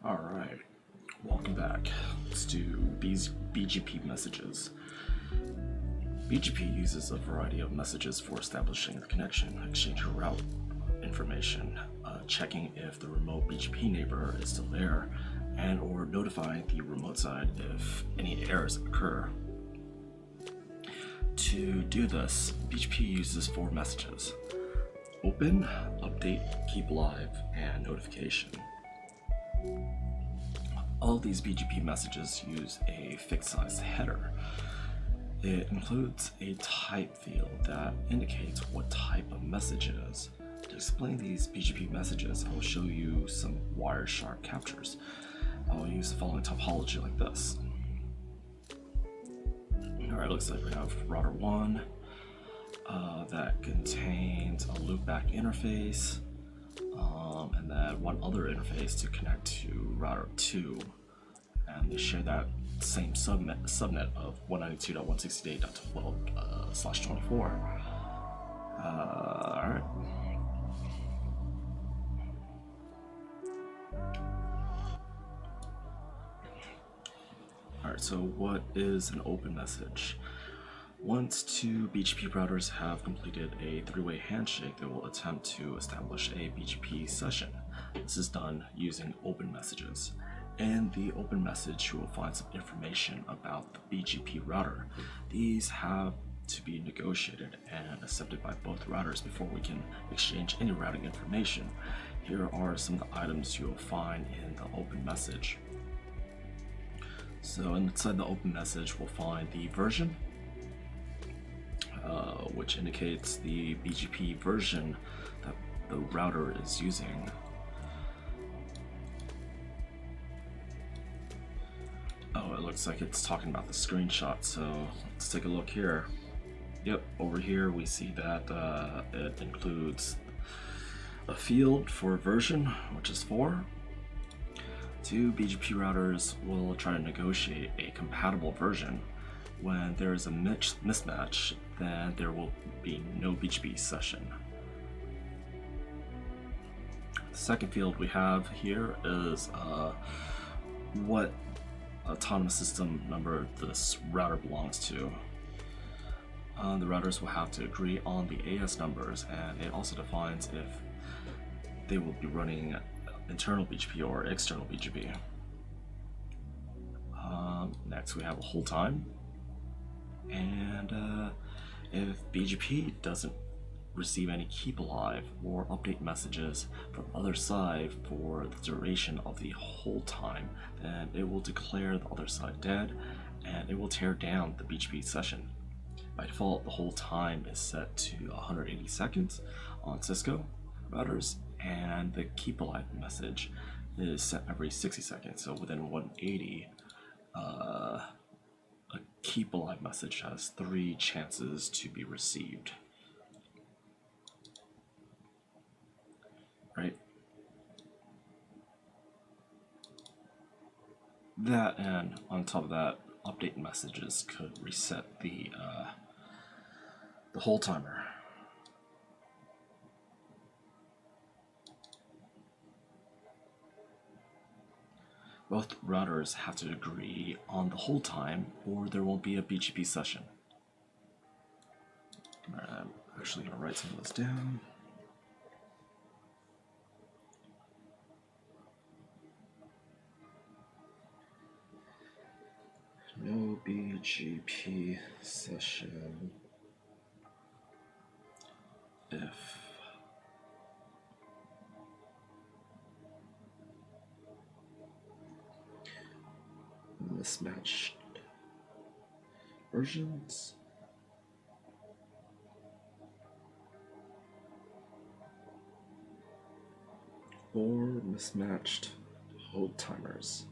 Alright, welcome back. Let's do BGP messages. BGP uses a variety of messages for establishing the connection, exchanging route information, checking if the remote BGP neighbor is still there, and or notifying the remote side if any errors occur. To do this, BGP uses 4 messages: open, update, keep live, and notification. All these BGP messages use a fixed size header. It includes a type field that indicates what type of message it is. To explain these BGP messages, I will show you some Wireshark captures. I will use the following topology like this. Alright, looks like we have router 1 that contains a loopback interface, and then one other interface to connect to router 2, and they share that same subnet of 192.168.12/24. Alright. Alright, so what is an open message? Once 2 BGP routers have completed a 3-way handshake, they will attempt to establish a BGP session. This is done using open messages. In the open message, you will find some information about the BGP router. These have to be negotiated and accepted by both routers before we can exchange any routing information. Here are some of the items you will find in the open message. So inside the open message, we'll find the version, which indicates the BGP version that the router is using. Oh, it looks like it's talking about the screenshot, so let's take a look here. Yep, over here we see that it includes a field for version, which is 4. 2 BGP routers will try to negotiate a compatible version. When there is a mismatch, then there will be no BGP session. The second field we have here is what autonomous system number this router belongs to. The routers will have to agree on the AS numbers, and it also defines if they will be running internal BGP or external BGP. Next we have a hold time, and if BGP doesn't receive any keep alive or update messages from other side for the duration of the hold time, then it will declare the other side dead and it will tear down the BGP session. By default, the hold time is set to 180 seconds on Cisco routers, and the keep alive message is set every 60 seconds. So within 180, a keep alive message has 3 chances to be received. Right? That, and on top of that, update messages could reset the hold timer. Both routers have to agree on the hold time, or there won't be a BGP session. I'm actually going to write some of this down. No BGP session if mismatched versions or mismatched hold timers.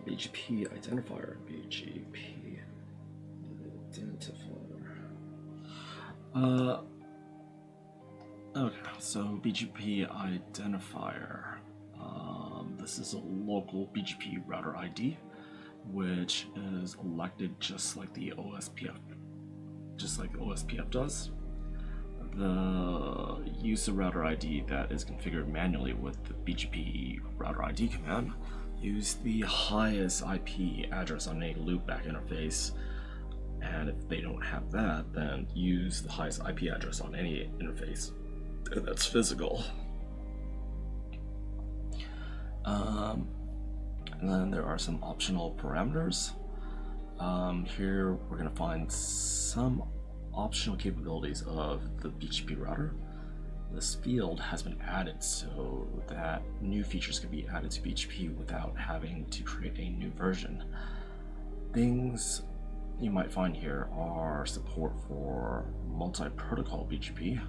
BGP identifier, BGP identifier. Okay, so BGP identifier. This is a local BGP router ID. which is elected just like the OSPF does. The use of router ID that is configured manually with the BGP router ID command use the highest IP address on any loopback interface, and if they don't have that, then use the highest IP address on any interface, and that's physical. And then there are some optional parameters. Here we're going to find some optional capabilities of the BGP router. This field has been added so that new features can be added to BGP without having to create a new version. Things you might find here are support for multi-protocol BGP,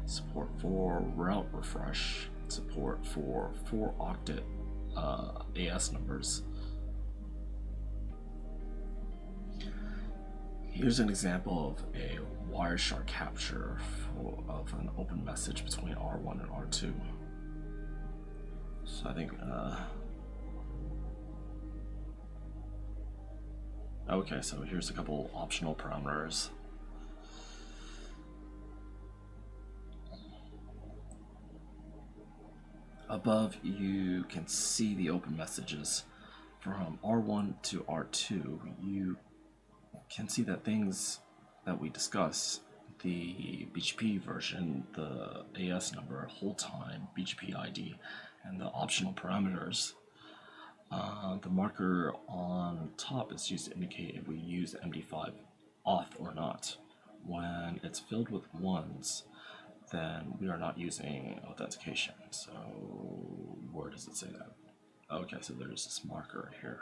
support for route refresh, support for 4-octet AS numbers. Here's an example of a Wireshark Capture of an open message between R1 and R2. So I think, okay, so here's a couple optional parameters. Above, you can see the open messages from R1 to R2. You can see that things that we discuss, the BGP version, the AS number, hold time, BGP ID, and the optional parameters. The marker on top is used to indicate if we use MD5 auth or not. When it's filled with ones, then we are not using authentication. So where does it say that? Okay, so there's this marker here.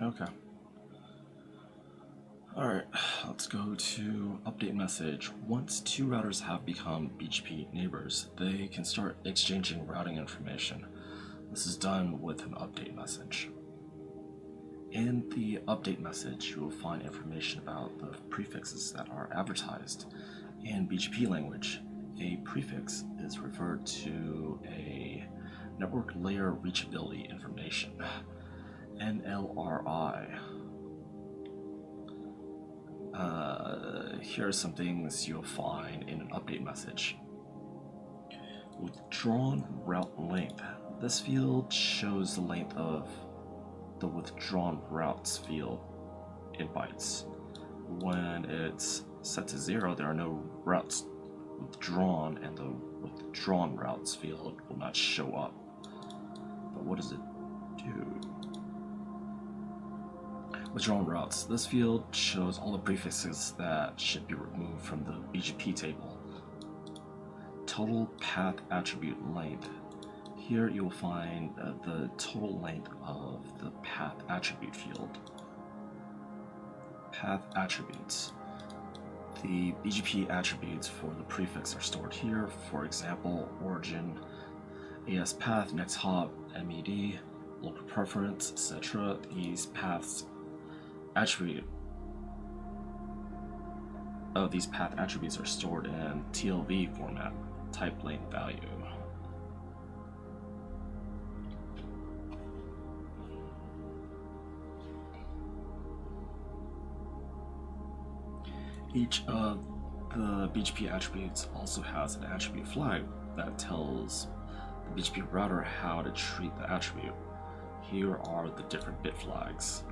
Okay. Alright, let's go to update message. Once two routers have become BGP neighbors, they can start exchanging routing information. This is done with an update message. In the update message, you will find information about the prefixes that are advertised. In BGP language, a prefix is referred to a network layer reachability information, NLRI. Here are some things you'll find in an update message. Withdrawn route length. This field shows the length of the withdrawn routes field in bytes. When it's set to 0, there are no routes withdrawn, and the withdrawn routes field will not show up. But what does it do? Withdrawn routes. This field shows all the prefixes that should be removed from the BGP table. Total path attribute length. Here you will find the total length of the path attribute field. Path attributes. The BGP attributes for the prefix are stored here. For example, origin, AS path, next hop, MED, local preference, etc. These path attributes are stored in TLV format, type length value. Each of the BGP attributes also has an attribute flag that tells the BGP router how to treat the attribute. Here are the different bit flags.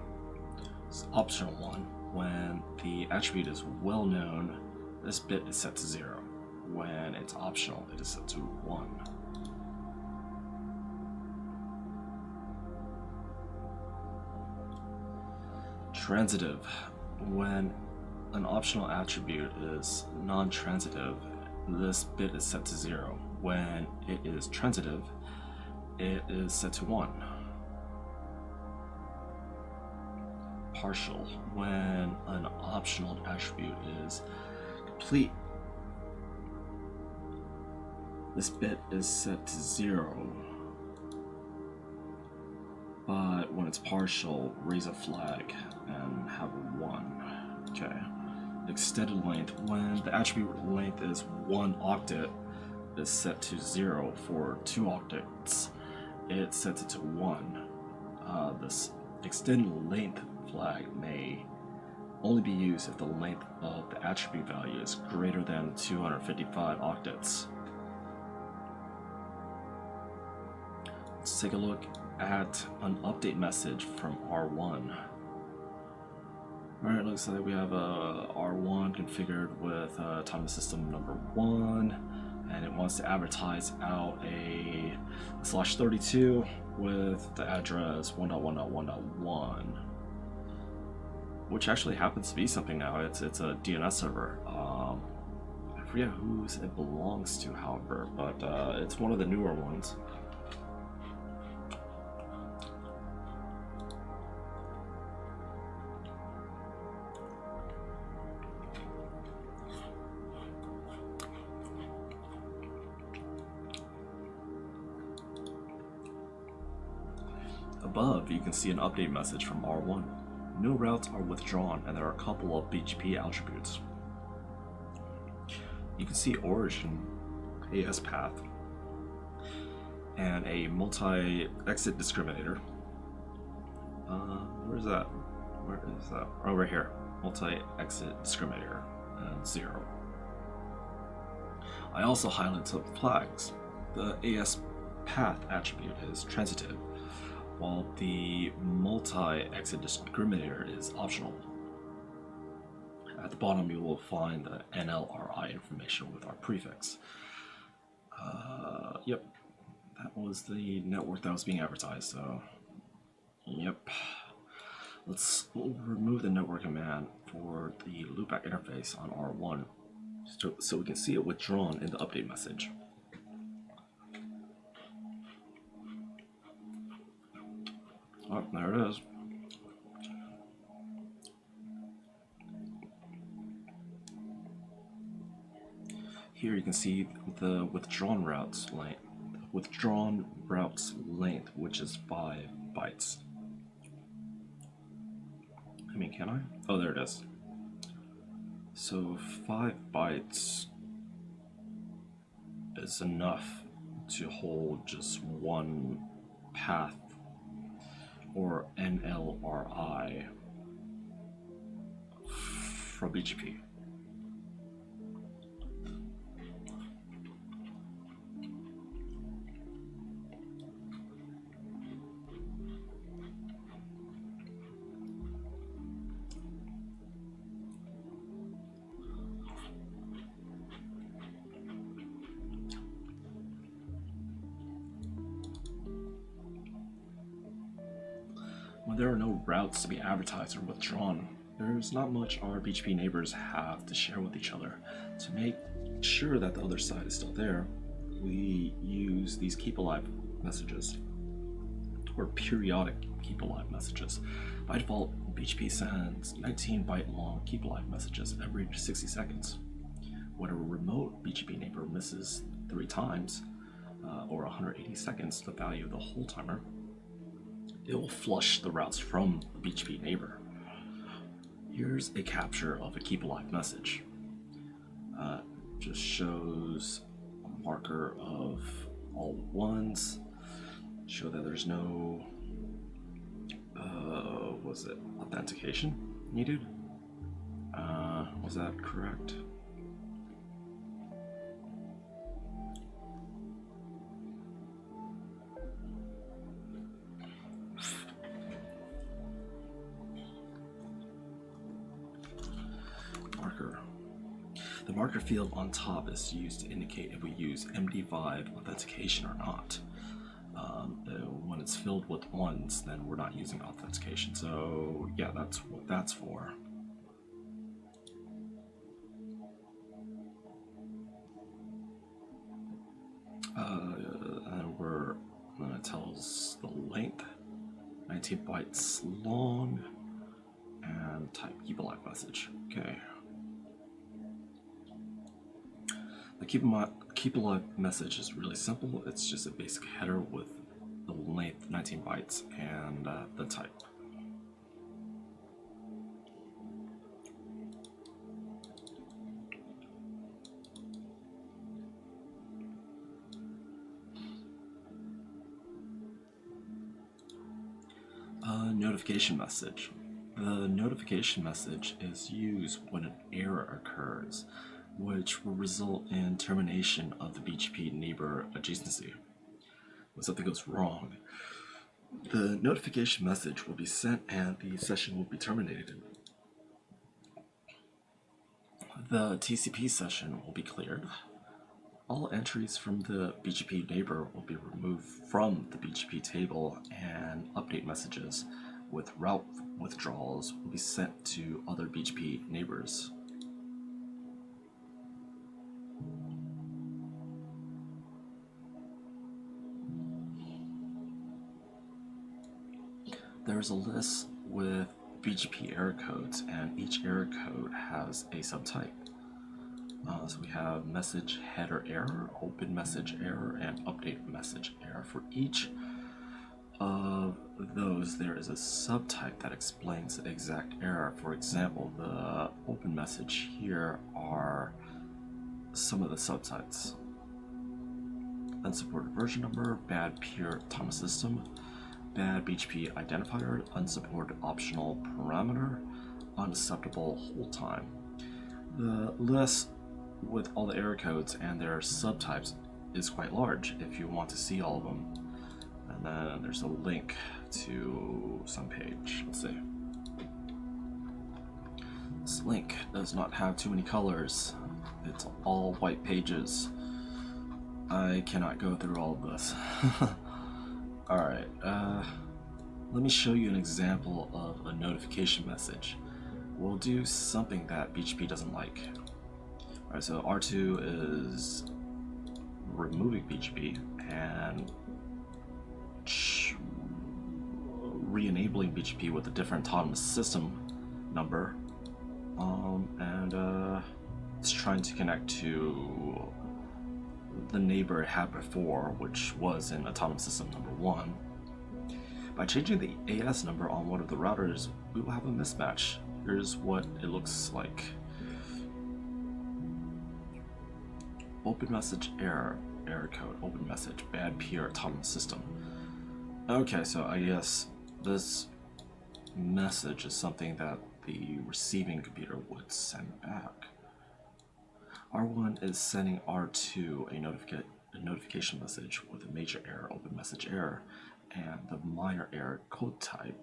It's optional one. When the attribute is well known, this bit is set to 0. When it's optional, it is set to 1. Transitive. When an optional attribute is non-transitive, this bit is set to 0. When it is transitive, it is set to 1. Partial. When an optional attribute is complete, this bit is set to 0. But when it's partial, raise a flag and have a 1. Okay. Extended length, when the attribute length is 1 octet, is set to 0. For 2 octets, it sets it to 1. This extended length flag may only be used if the length of the attribute value is greater than 255 octets. Let's take a look at an update message from R1. Alright, looks like we have a R1 configured with time system number 1, and it wants to advertise out a /32 with the address 1.1.1.1, which actually happens to be something now. It's a DNS server. I forget whose it belongs to, however, but it's one of the newer ones. Above, you can see an update message from R1. No routes are withdrawn, and there are a couple of BGP attributes. You can see origin, AS path, and a multi-exit discriminator. Where's that? Where is that? Oh, right here. Multi-exit discriminator and 0. I also highlighted some flags. The AS path attribute is transitive, while the multi-exit discriminator is optional. At the bottom, you will find the NLRI information with our prefix. Yep, that was the network that was being advertised, so yep. We'll remove the network command for the loopback interface on R1 so we can see it withdrawn in the update message. Oh, there it is. Here you can see the withdrawn routes length, which is 5 bytes. I mean, can I? Oh, there it is. So 5 bytes is enough to hold just one path or NLRI from BGP. When there are no routes to be advertised or withdrawn, there's not much our BGP neighbors have to share with each other. To make sure that the other side is still there, we use these keep alive messages, or periodic keep alive messages. By default, BGP sends 19-byte long keep alive messages every 60 seconds. When a remote BGP neighbor misses 3 times, or 180 seconds, the value of the hold timer, it will flush the routes from the BGP neighbor. Here's a capture of a keep alive message. Just shows a marker of all ones, show that there's no authentication needed. Was that correct? Marker. The marker field on top is used to indicate if we use MD5 authentication or not. When it's filled with ones, then we're not using authentication. So yeah, that's what that's for. And it tells the length, 19 bytes long, and type keep alive message. Okay. The keep alive message is really simple. It's just a basic header with the length 19 bytes and the type. Notification message. The notification message is used when an error occurs, which will result in termination of the BGP neighbor adjacency. When something goes wrong, the notification message will be sent and the session will be terminated. The TCP session will be cleared. All entries from the BGP neighbor will be removed from the BGP table, and update messages with route withdrawals will be sent to other BGP neighbors. There's a list with BGP error codes, and each error code has a subtype. So we have message header error, open message error, and update message error. For each of those, there is a subtype that explains the exact error. For example, the open message here are some of the subtypes: unsupported version number, bad peer autonomous system, bad BGP identifier, unsupported optional parameter, unacceptable hold time. The list with all the error codes and their subtypes is quite large if you want to see all of them. And then there's a link to some page. Let's see. This link does not have too many colors. It's all white pages. I cannot go through all of this. Alright, let me show you an example of a notification message. We'll do something that BGP doesn't like. Alright, so R2 is removing BGP and re-enabling BGP with a different autonomous system number, and it's trying to connect to the neighbor it had before, which was in autonomous system number 1. By changing the AS number on one of the routers, we will have a mismatch. Here's what it looks like. Open message error code, open message, bad peer autonomous system. Okay, so I guess this message is something that the receiving computer would send back. R1 is sending R2 a notification message with a major error, open message error, and the minor error code type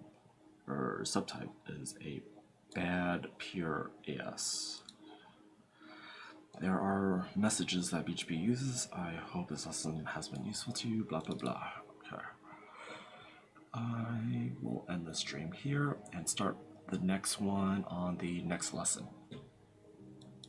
or subtype is a bad peer AS. There are messages that BGP uses. I hope this lesson has been useful to you, blah blah blah. Okay. I will end the stream here and start the next one on the next lesson.